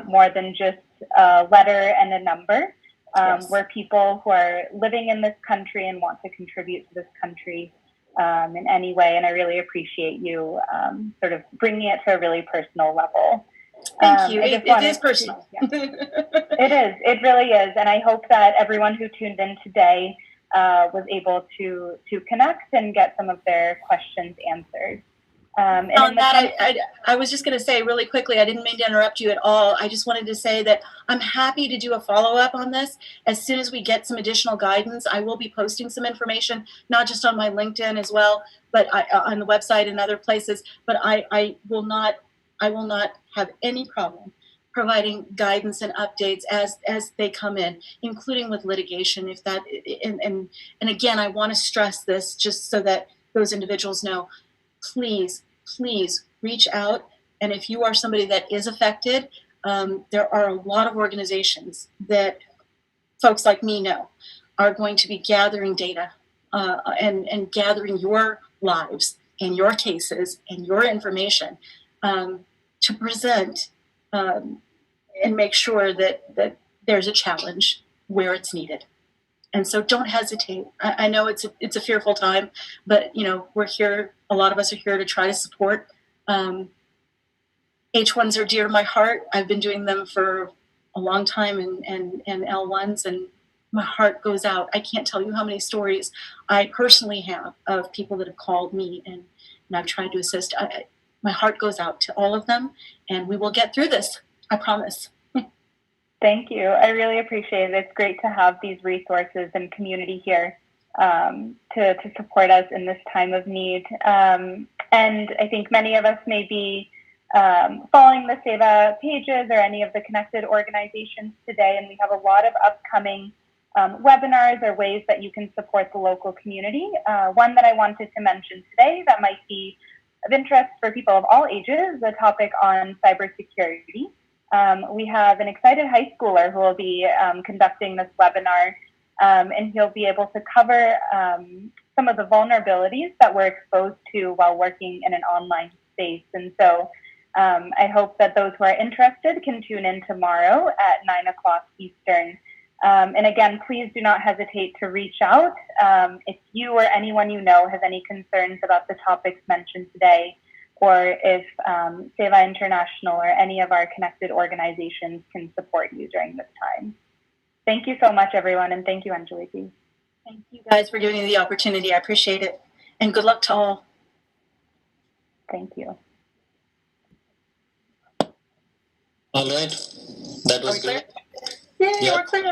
more than just a letter and a number. Yes. We're people who are living in this country and want to contribute to this country in any way, and I really appreciate you sort of bringing it to a really personal level. Thank you. It is personal. Yeah. It really is, and I hope that everyone who tuned in today was able to connect and get some of their questions answered. On that, I was just going to say really quickly, I didn't mean to interrupt you at all. I just wanted to say that I'm happy to do a follow-up on this. As soon as we get some additional guidance, I will be posting some information, not just on my LinkedIn as well, but on the website and other places. But I will not have any problem providing guidance and updates as they come in, including with litigation. If that and again, I want to stress this just so that those individuals know. Please reach out. And if you are somebody that is affected, there are a lot of organizations that folks like me know are going to be gathering data and gathering your lives and your cases and your information to present and make sure that there's a challenge where it's needed. And so don't hesitate. I know it's a fearful time, but we're here. A lot of us are here to try to support. H1s are dear to my heart. I've been doing them for a long time, and L1s, and my heart goes out. I can't tell you how many stories I personally have of people that have called me, and I've tried to assist. My heart goes out to all of them, and we will get through this. I promise. Thank you. I really appreciate it. It's great to have these resources and community here to support us in this time of need. And I think many of us may be following the SEVA pages or any of the connected organizations today, and we have a lot of upcoming webinars or ways that you can support the local community. One that I wanted to mention today that might be of interest for people of all ages, a topic on cybersecurity. We have an excited high schooler who will be conducting this webinar, and he'll be able to cover some of the vulnerabilities that we're exposed to while working in an online space. And so I hope that those who are interested can tune in tomorrow at 9:00 Eastern. And again, please do not hesitate to reach out if you or anyone you know has any concerns about the topics mentioned today, or if SEVA International or any of our connected organizations can support you during this time. Thank you so much, everyone, and thank you, Anjali. Thank you guys for giving me the opportunity. I appreciate it. And good luck to all. Thank you. All right. That was Are we clear? great. Yay, Yep. we're clear.